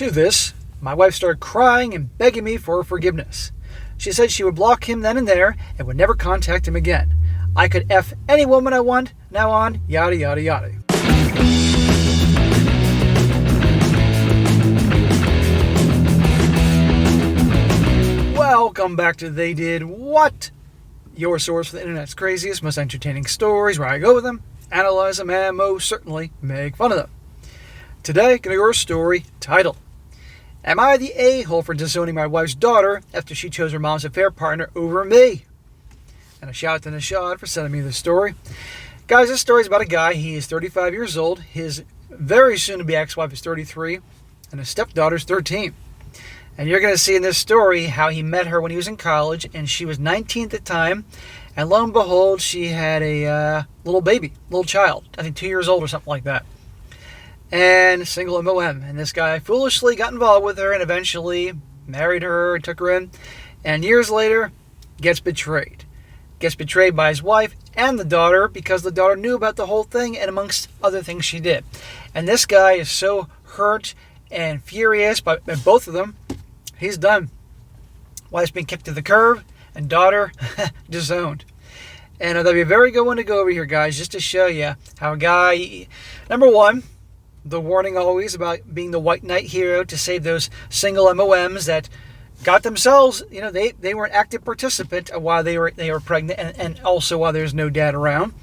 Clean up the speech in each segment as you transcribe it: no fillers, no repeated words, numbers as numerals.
To this, my wife started crying and begging me for forgiveness. She said she would block him then and there and would never contact him again. I could F any woman I want, now on, yada yada yada. Welcome back to They Did What? Your source for the internet's craziest, most entertaining stories, where I go with them, analyze them, and most certainly make fun of them. Today, gonna go over a story titled, Am I the a-hole for disowning my wife's daughter after she chose her mom's affair partner over me? And a shout out to Nishad for sending me this story. Guys, this story is about a guy. He is 35 years old. His very soon-to-be ex-wife is 33, and his stepdaughter is 13. And you're going to see in this story how he met her when he was in college, and she was 19 at the time. And lo and behold, she had a little baby, little child, I think 2 years old or something like that. And single MOM. And this guy foolishly got involved with her and eventually married her and took her in. And years later, gets betrayed. Gets betrayed by his wife and the daughter because the daughter knew about the whole thing and amongst other things she did. And this guy is so hurt and furious by both of them. He's done. Wife's been kicked to the curb and daughter disowned. And that'll be a very good one to go over here, guys, just to show you how a guy, number one, the warning always about being the white knight hero to save those single MOMs that got themselves, they were an active participant while they were pregnant, and also while there's no dad around,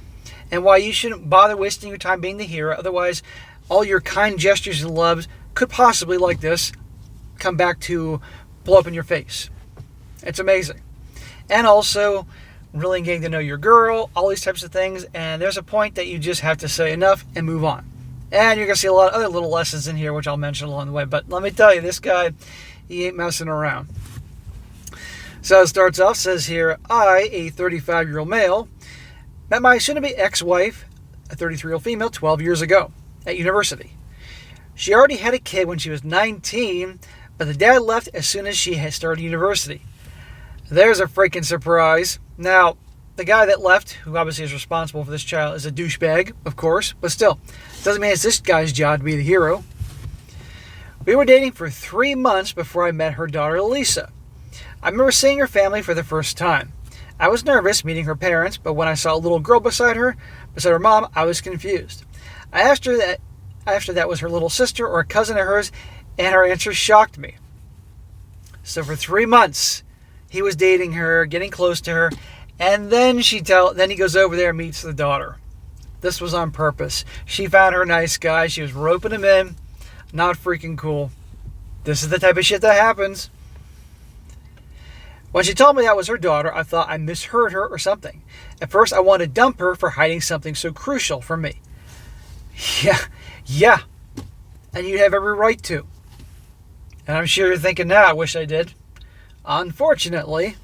and why you shouldn't bother wasting your time being the hero. Otherwise, all your kind gestures and loves could possibly, like this, come back to blow up in your face. It's amazing. And also, really getting to know your girl, all these types of things, and there's a point that you just have to say enough and move on. And you're going to see a lot of other little lessons in here, which I'll mention along the way. But let me tell you, this guy, he ain't messing around. So it starts off, says here, I, a 35-year-old male, met my soon-to-be ex-wife, a 33-year-old female, 12 years ago at university. She already had a kid when she was 19, but the dad left as soon as she had started university. There's a freaking surprise. Now, the guy that left, who obviously is responsible for this child, is a douchebag, of course, but still, doesn't mean it's this guy's job to be the hero. We were dating for 3 months before I met her daughter, Lisa. I remember seeing her family for the first time. I was nervous meeting her parents, but when I saw a little girl beside her mom, I was confused. I asked her that after that was her little sister or a cousin of hers, and her answer shocked me. So for 3 months, he was dating her, getting close to her, and then he goes over there and meets the daughter. This was on purpose. She found her a nice guy. She was roping him in. Not freaking cool. This is the type of shit that happens. When she told me that was her daughter, I thought I misheard her or something. At first, I wanted to dump her for hiding something so crucial from me. Yeah. And you'd have every right to. And I'm sure you're thinking, now I wish I did. Unfortunately.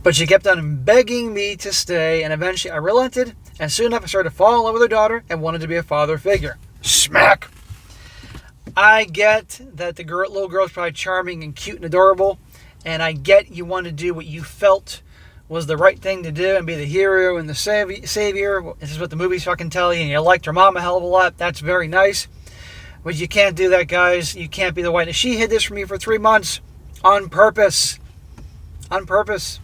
But she kept on begging me to stay, and eventually I relented, and soon enough I started to fall in love with her daughter and wanted to be a father figure. Smack! I get that the little girl is probably charming and cute and adorable, and I get you want to do what you felt was the right thing to do and be the hero and the savior. This is what the movies fucking tell you, and you liked her mom a hell of a lot. That's very nice. But you can't do that, guys. You can't be the white. She hid this from me for 3 months on purpose. On purpose.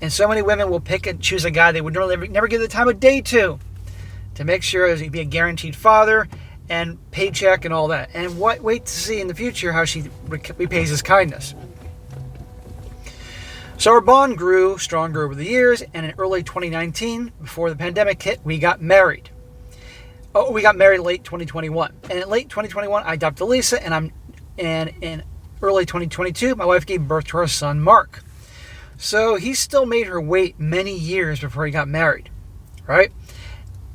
And so many women will pick and choose a guy they would normally never give the time of day to make sure he'd be a guaranteed father and paycheck and all that. And wait to see in the future how she repays his kindness. So our bond grew stronger over the years, and in early 2019, before the pandemic hit, we got married. We got married late 2021. And in late 2021, I adopted Lisa, and in early 2022, my wife gave birth to our son, Mark. So he still made her wait many years before he got married, right?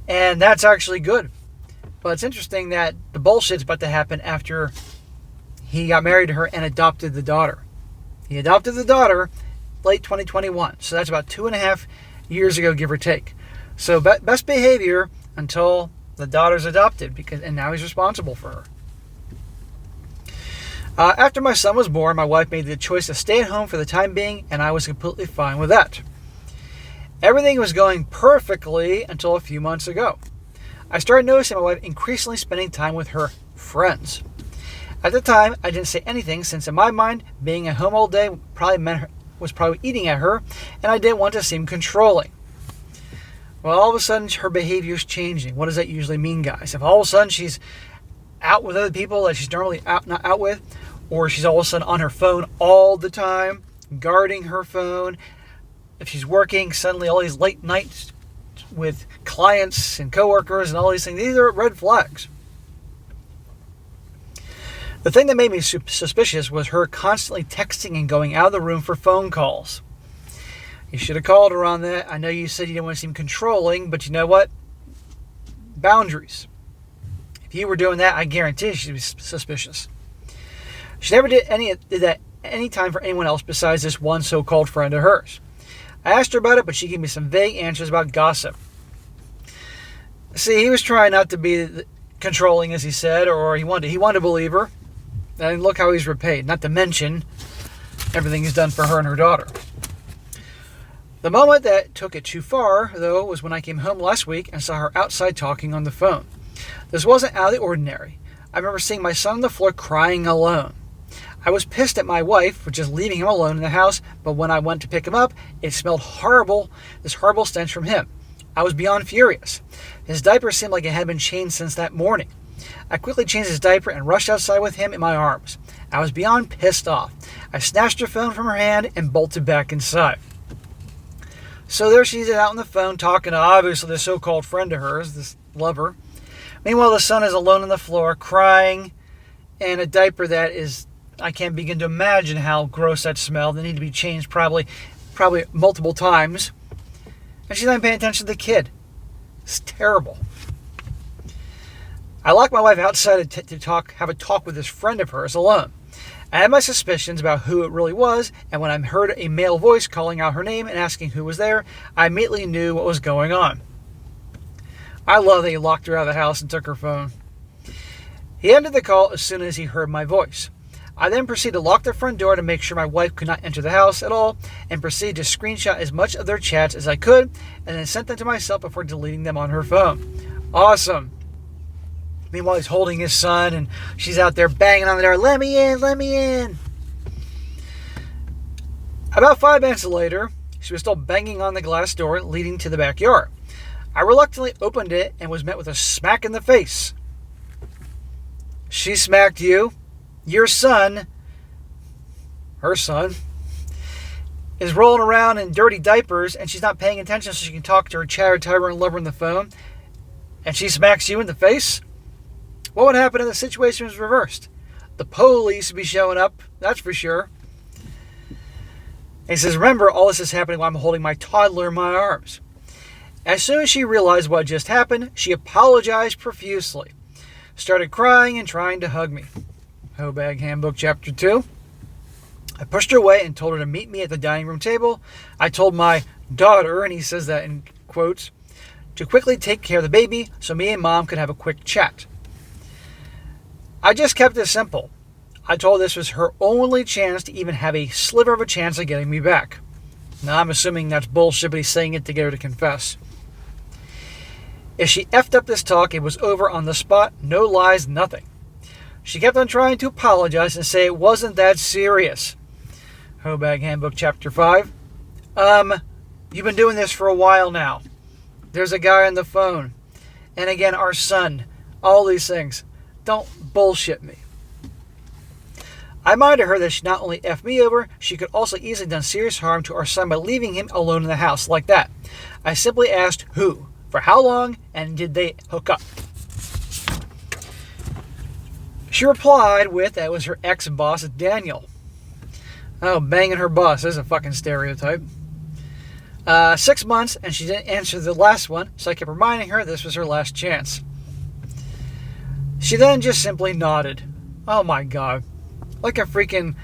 And that's actually good. But it's interesting that the bullshit's about to happen after he got married to her and adopted the daughter. He adopted the daughter late 2021. So that's about 2.5 years ago, give or take. So best behavior until the daughter's adopted, and now he's responsible for her. After my son was born, my wife made the choice to stay at home for the time being, and I was completely fine with that. Everything was going perfectly until a few months ago. I started noticing my wife increasingly spending time with her friends. At the time, I didn't say anything since in my mind, being at home all day was probably eating at her, and I didn't want to seem controlling. Well, all of a sudden, her behavior is changing. What does that usually mean, guys? If all of a sudden she's out with other people that she's normally not out with, or she's all of a sudden on her phone all the time, guarding her phone. If she's working, suddenly all these late nights with clients and coworkers and all these things, these are red flags. The thing that made me suspicious was her constantly texting and going out of the room for phone calls. You should have called her on that. I know you said you didn't want to seem controlling, but you know what? Boundaries. If you were doing that, I guarantee she'd be suspicious. She never did that any time for anyone else besides this one so-called friend of hers. I asked her about it, but she gave me some vague answers about gossip. See, he was trying not to be controlling, as he said, or he wanted to believe her. And look how he's repaid. Not to mention everything he's done for her and her daughter. The moment that took it too far, though, was when I came home last week and saw her outside talking on the phone. This wasn't out of the ordinary. I remember seeing my son on the floor crying alone. I was pissed at my wife for just leaving him alone in the house, but when I went to pick him up, it smelled horrible, this horrible stench from him. I was beyond furious. His diaper seemed like it had been changed since that morning. I quickly changed his diaper and rushed outside with him in my arms. I was beyond pissed off. I snatched her phone from her hand and bolted back inside. So there she is out on the phone talking to obviously this so-called friend of hers, this lover. Meanwhile, the son is alone on the floor crying in a diaper that is, I can't begin to imagine how gross that smelled. They need to be changed probably multiple times. And she's not even paying attention to the kid. It's terrible. I locked my wife outside to have a talk with this friend of hers alone. I had my suspicions about who it really was, and when I heard a male voice calling out her name and asking who was there, I immediately knew what was going on. I love that he locked her out of the house and took her phone. He ended the call as soon as he heard my voice. I then proceeded to lock the front door to make sure my wife could not enter the house at all, and proceeded to screenshot as much of their chats as I could, and then sent them to myself before deleting them on her phone. Awesome. Meanwhile, he's holding his son, and she's out there banging on the door, let me in, let me in. About 5 minutes later, she was still banging on the glass door leading to the backyard. I reluctantly opened it and was met with a smack in the face. She smacked you. Your son, her son, is rolling around in dirty diapers, and she's not paying attention so she can talk to her chatter, tyrant lover on the phone, and she smacks you in the face? What would happen if the situation was reversed? The police would be showing up, that's for sure. And he says, remember, all this is happening while I'm holding my toddler in my arms. As soon as she realized what just happened, she apologized profusely, started crying and trying to hug me. Hobag Handbook Chapter 2. I pushed her away and told her to meet me at the dining room table. I told my daughter, and he says that in quotes, to quickly take care of the baby so me and mom could have a quick chat. I just kept it simple. I told her this was her only chance to even have a sliver of a chance of getting me back. Now, I'm assuming that's bullshit, but he's saying it to get her to confess. If she effed up this talk, it was over on the spot. No lies, nothing. She kept on trying to apologize and say it wasn't that serious. Hobag Handbook Chapter 5. You've been doing this for a while now. There's a guy on the phone. And again, our son. All these things. Don't bullshit me. I reminded her that she not only effed me over, she could also easily done serious harm to our son by leaving him alone in the house like that. I simply asked who, for how long, and did they hook up? She replied with that it was her ex-boss, Daniel. Oh, banging her boss. There's a fucking stereotype. 6 months, and she didn't answer the last one, so I kept reminding her this was her last chance. She then just simply nodded. Oh my God. Like a freaking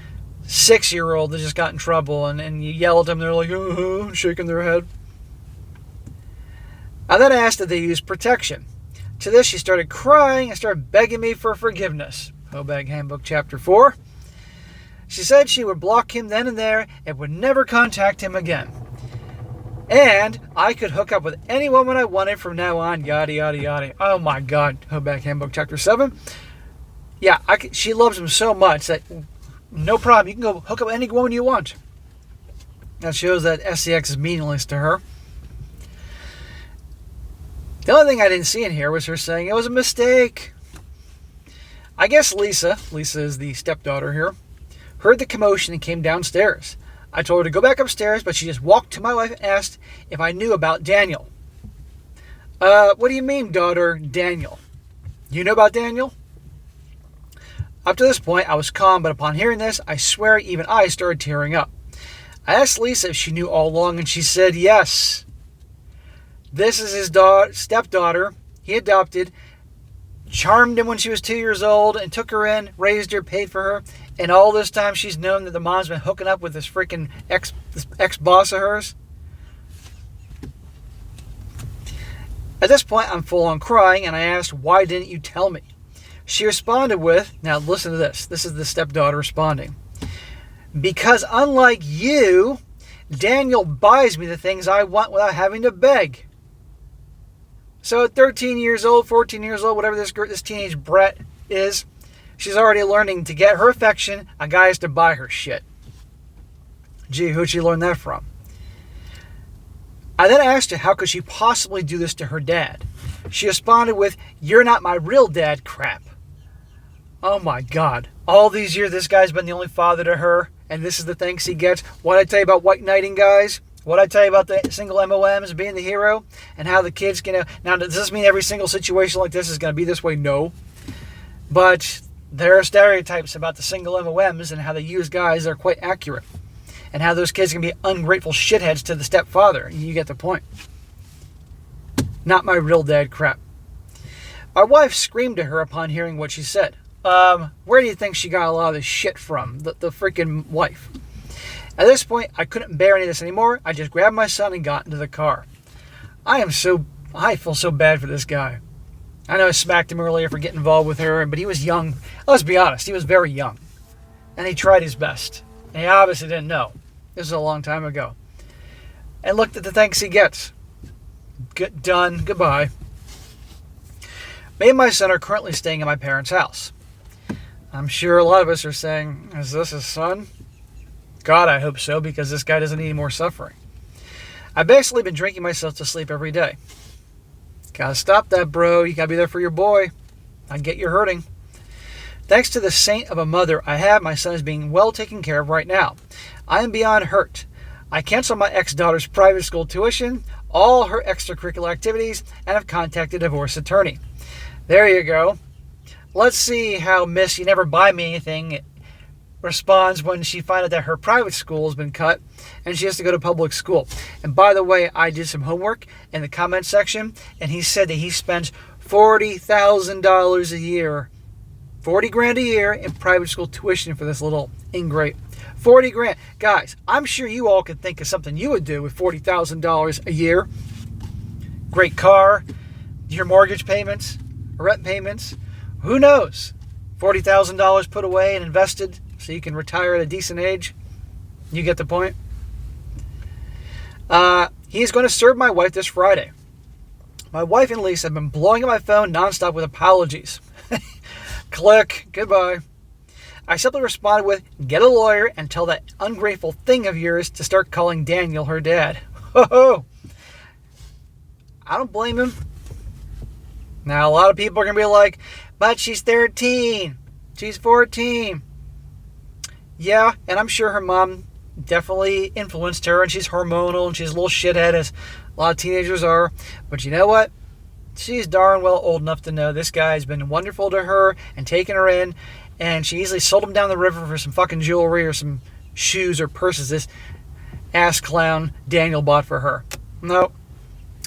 6-year-old that just got in trouble, and you yell at them, they're like, shaking their head. I then asked if they use protection. To this, she started crying and started begging me for forgiveness. Hobag Handbook Chapter 4. She said she would block him then and there and would never contact him again. And I could hook up with any woman I wanted from now on, yada, yada, yada. Oh my God, Hoback Handbook Chapter 7. Yeah, she loves him so much that no problem. You can go hook up with any woman you want. That shows that SCX is meaningless to her. The only thing I didn't see in here was her saying it was a mistake. I guess Lisa is the stepdaughter here, heard the commotion and came downstairs. I told her to go back upstairs, but she just walked to my wife and asked if I knew about Daniel. What do you mean, daughter, Daniel? You know about Daniel? Up to this point, I was calm, but upon hearing this, I swear even I started tearing up. I asked Lisa if she knew all along, and she said yes. This is his stepdaughter. He adopted, charmed him when she was 2 years old, and took her in, raised her, paid for her. And all this time, she's known that the mom's been hooking up with this freaking ex-boss of hers. At this point, I'm full on crying, and I asked, why didn't you tell me? She responded with, now listen to this. This is the stepdaughter responding. Because unlike you, Daniel buys me the things I want without having to beg. So at 13 years old, 14 years old, whatever this teenage brat is, she's already learning to get her affection, a guy has to buy her shit. Gee, who'd she learn that from? I then asked her how could she possibly do this to her dad. She responded with, you're not my real dad, crap. Oh my God. All these years this guy's been the only father to her, and this is the thanks he gets. What I tell you about white knighting, guys? What I tell you about the single MOMs being the hero? And how the kids can... Now, does this mean every single situation like this is going to be this way? No. But there are stereotypes about the single MOMs and how they use guys that are quite accurate. And how those kids can be ungrateful shitheads to the stepfather. You get the point. Not my real dad crap. My wife screamed at her upon hearing what she said. Where do you think she got a lot of this shit from? The freaking wife. At this point, I couldn't bear any of this anymore. I just grabbed my son and got into the car. I feel so bad for this guy. I know I smacked him earlier for getting involved with her, but he was young. Let's be honest, he was very young. And he tried his best. And he obviously didn't know. This is a long time ago. And look at the thanks he gets. Get done. Goodbye. Me and my son are currently staying at my parents' house. I'm sure a lot of us are saying, is this his son? God, I hope so, because this guy doesn't need any more suffering. I've basically been drinking myself to sleep every day. Gotta stop that, bro. You gotta be there for your boy. I get you're hurting. Thanks to the saint of a mother I have, my son is being well taken care of right now. I am beyond hurt. I canceled my ex-daughter's private school tuition, all her extracurricular activities, and have contacted a divorce attorney. There you go. Let's see how Miss You Never Buy Me Anything responds when she finds out that her private school has been cut and she has to go to public school. And by the way, I did some homework in the comment section, and he said that he spends $40,000 a year, 40 grand a year in private school tuition for this little ingrate. 40 grand. Guys, I'm sure you all could think of something you would do with $40,000 a year. Great car, your mortgage payments, rent payments. Who knows? $40,000 put away and invested so you can retire at a decent age. You get the point? He is going to serve my wife this Friday. My wife and Lisa have been blowing up my phone nonstop with apologies. Click. Goodbye. I simply responded with, get a lawyer and tell that ungrateful thing of yours to start calling Daniel her dad. Ho-ho. I don't blame him. Now, a lot of people are going to be like, but she's 13. She's 14. Yeah, and I'm sure her mom definitely influenced her, and she's hormonal, and she's a little shithead, as a lot of teenagers are. But you know what? She's darn well old enough to know this guy's been wonderful to her and taken her in, and she easily sold him down the river for some fucking jewelry or some shoes or purses this ass clown Daniel bought for her. No,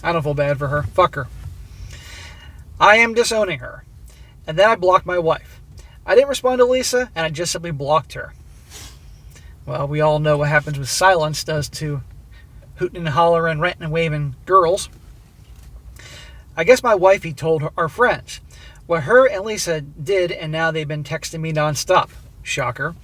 I don't feel bad for her. Fuck her. I am disowning her. And then I blocked my wife. I didn't respond to Lisa, and I just simply blocked her. Well, we all know what happens with silence does to hooting and hollering, ranting and waving girls. I guess my wifey told our friends what her and Lisa did, and now they've been texting me nonstop. Shocker.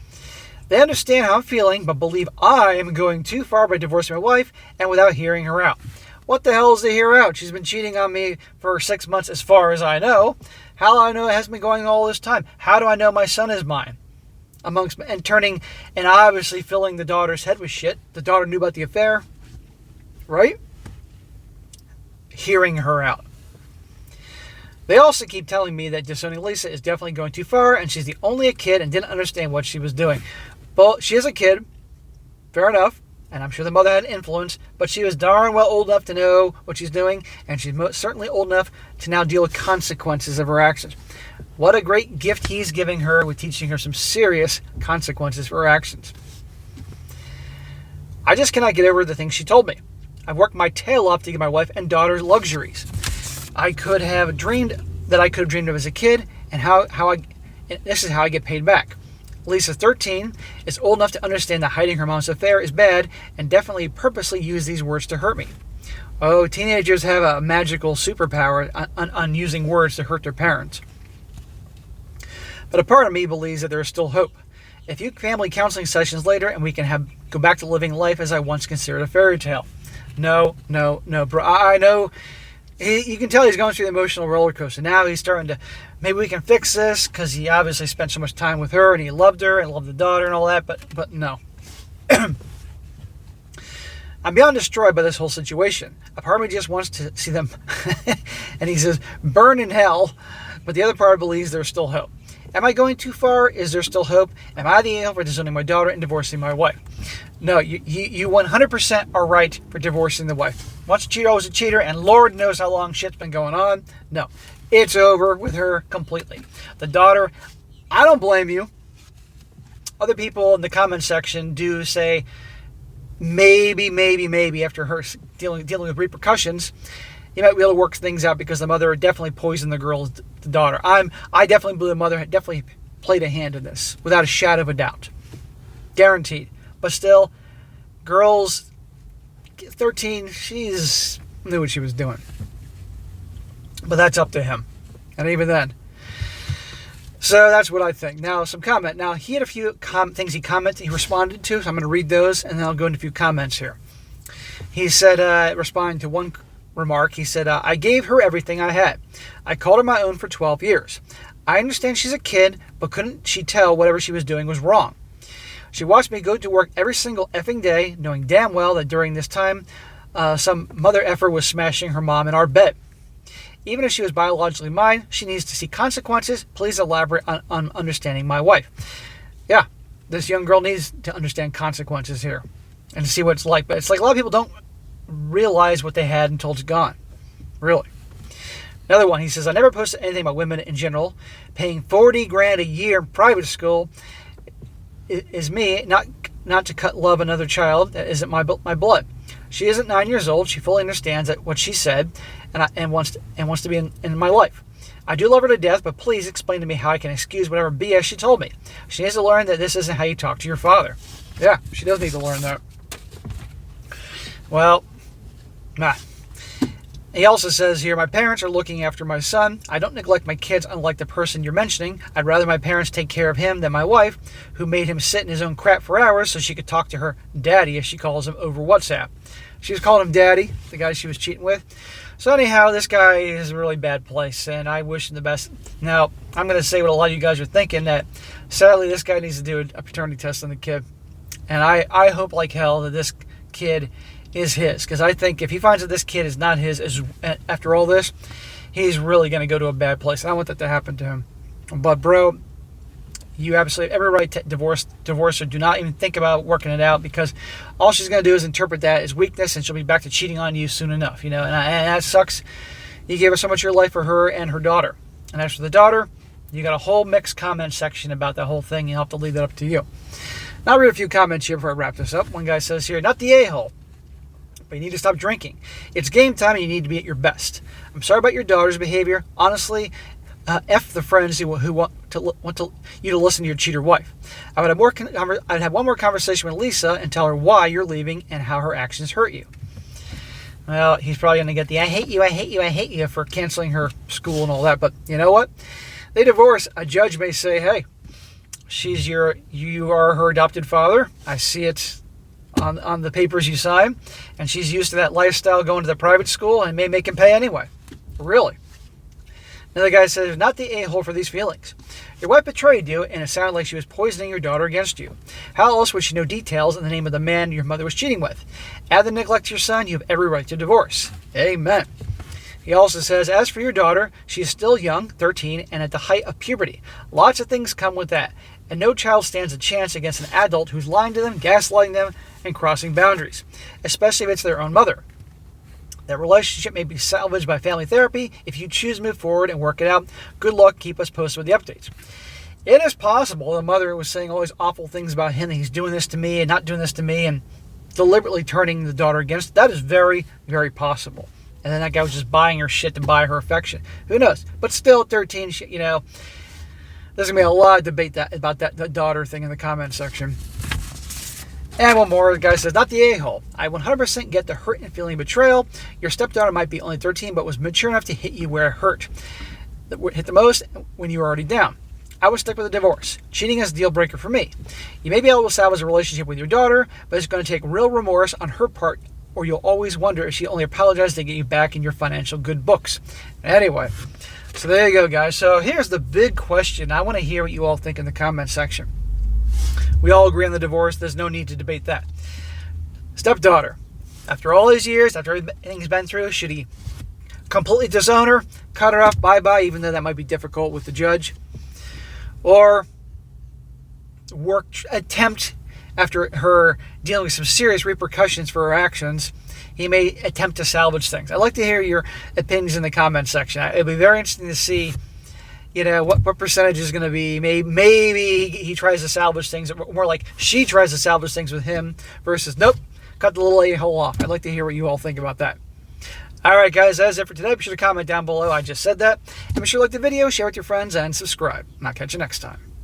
They understand how I'm feeling, but believe I am going too far by divorcing my wife and without hearing her out. What the hell is to hear out? She's been cheating on me for 6 months as far as I know. How do I know it hasn't been going all this time? How do I know my son is mine? And turning and obviously filling the daughter's head with shit. The daughter knew about the affair, right? Hearing her out. They also keep telling me that disowning Lisa is definitely going too far and she's only a kid and didn't understand what she was doing. Well, she is a kid, fair enough, and I'm sure the mother had influence, but she was darn well old enough to know what she's doing, and she's most certainly old enough to now deal with consequences of her actions. What a great gift he's giving her with teaching her some serious consequences for her actions. I just cannot get over the things she told me. I've worked my tail off to give my wife and daughter luxuries. I could have dreamed of as a kid, and this is how I get paid back. Lisa's 13, is old enough to understand that hiding her mom's affair is bad, and definitely purposely used these words to hurt me. Oh, teenagers have a magical superpower on using words to hurt their parents. But a part of me believes that there is still hope. A few family counseling sessions later, and we can go back to living life as I once considered a fairy tale. No, bro. I know. You can tell he's going through the emotional roller coaster. Now he's starting to, maybe we can fix this, because he obviously spent so much time with her, and he loved her, and loved the daughter, and all that, but no. I'm beyond destroyed by this whole situation. A part of me just wants to see them, and he says, burn in hell, but the other part believes there's still hope. Am I going too far? Is there still hope? Am I the a-hole for disowning my daughter and divorcing my wife? No, you 100% are right for divorcing the wife. Once a cheater, always a cheater, and Lord knows how long shit's been going on. No, it's over with her completely. The daughter, I don't blame you. Other people in the comment section do say, maybe after her dealing with repercussions, you might be able to work things out because the mother definitely poisoned the daughter. I definitely believe the mother definitely played a hand in this, without a shadow of a doubt. Guaranteed. But still, girls, 13, she's knew what she was doing. But that's up to him. And even then. So that's what I think. Now, some comment. Now, he had a few things he responded to, so I'm going to read those, and then I'll go into a few comments here. He said, responding to one remark, he said, I gave her everything I had. I called her my own for 12 years. I understand she's a kid, but couldn't she tell whatever she was doing was wrong? She watched me go to work every single effing day, knowing damn well that during this time, some mother effer was smashing her mom in our bed. Even if she was biologically mine, she needs to see consequences. Please elaborate on understanding my wife. Yeah, this young girl needs to understand consequences here and to see what it's like. But it's like a lot of people don't realize what they had until it's gone. Really. Another one, he says, I never posted anything about women in general. Paying $40,000 a year in private school is me, not to cut love another child that isn't my blood. She isn't 9 years old. She fully understands that what she said and wants to be in my life. I do love her to death, but please explain to me how I can excuse whatever BS she told me. She needs to learn that this isn't how you talk to your father. Yeah, she does need to learn that. Well, he also says here, my parents are looking after my son. I don't neglect my kids, unlike the person you're mentioning. I'd rather my parents take care of him than my wife, who made him sit in his own crap for hours so she could talk to her daddy, as she calls him, over WhatsApp. She was calling him daddy, the guy she was cheating with. So anyhow, this guy is a really bad place, and I wish him the best. Now, I'm going to say what a lot of you guys are thinking, that sadly this guy needs to do a paternity test on the kid. And I hope like hell that this kid is his, because I think if he finds that this kid is not his after all this, he's really going to go to a bad place. I don't want that to happen to him. But bro, you absolutely have every right to divorce her. Do not even think about working it out, because all she's going to do is interpret that as weakness, and she'll be back to cheating on you soon enough. And that sucks. You gave her so much of your life for her and her daughter. And as for the daughter, you got a whole mixed comment section about that whole thing. You'll have to leave that up to you. Now I'll read a few comments here before I wrap this up. One guy says here, not the a-hole, but you need to stop drinking. It's game time and you need to be at your best. I'm sorry about your daughter's behavior. Honestly, F the friends who want you to listen to your cheater wife. I'd have one more conversation with Lisa and tell her why you're leaving and how her actions hurt you. Well, he's probably going to get the I hate you for canceling her school and all that. But you know what? They divorce. A judge may say, hey, You are her adopted father. I see it on the papers you sign, and she's used to that lifestyle, going to the private school, and may make him pay anyway. Really. Another guy says, not the a-hole for these feelings. Your wife betrayed you, and it sounded like she was poisoning your daughter against you. How else would she know details in the name of the man your mother was cheating with? Add the neglect to your son, you have every right to divorce. Amen. He also says, as for your daughter, she is still young, 13, and at the height of puberty. Lots of things come with that, and no child stands a chance against an adult who's lying to them, gaslighting them, and crossing boundaries, especially if it's their own mother. That relationship may be salvaged by family therapy if you choose to move forward and work it out. Good luck. Keep us posted with the updates. It is possible the mother was saying all these awful things about him, that he's doing this to me and not doing this to me, and deliberately turning the daughter against. That is very, very possible. And then that guy was just buying her shit to buy her affection. Who knows? But still, 13, there's going to be a lot of debate about that daughter thing in the comment section. And one more, the guy says, not the a-hole. I 100% get the hurt and feeling of betrayal. Your stepdaughter might be only 13, but was mature enough to hit you where it hurt. Hit the most when you were already down. I would stick with a divorce. Cheating is a deal breaker for me. You may be able to salvage a relationship with your daughter, but it's going to take real remorse on her part, or you'll always wonder if she only apologized to get you back in your financial good books. Anyway, so there you go, guys. So here's the big question. I want to hear what you all think in the comment section. We all agree on the divorce. There's no need to debate that. Stepdaughter, after all these years, after everything he's been through, should he completely disown her, cut her off, bye-bye, even though that might be difficult with the judge? Or attempt, after her dealing with some serious repercussions for her actions, he may attempt to salvage things. I'd like to hear your opinions in the comment section. It'll be very interesting to see what percentage is going to be. Maybe he tries to salvage things, or more like she tries to salvage things with him, versus nope, cut the little a-hole off. I'd like to hear what you all think about that. All right, guys, that's it for today. Be sure to comment down below. I just said that. And be sure to like the video, share with your friends, and subscribe. And I'll catch you next time.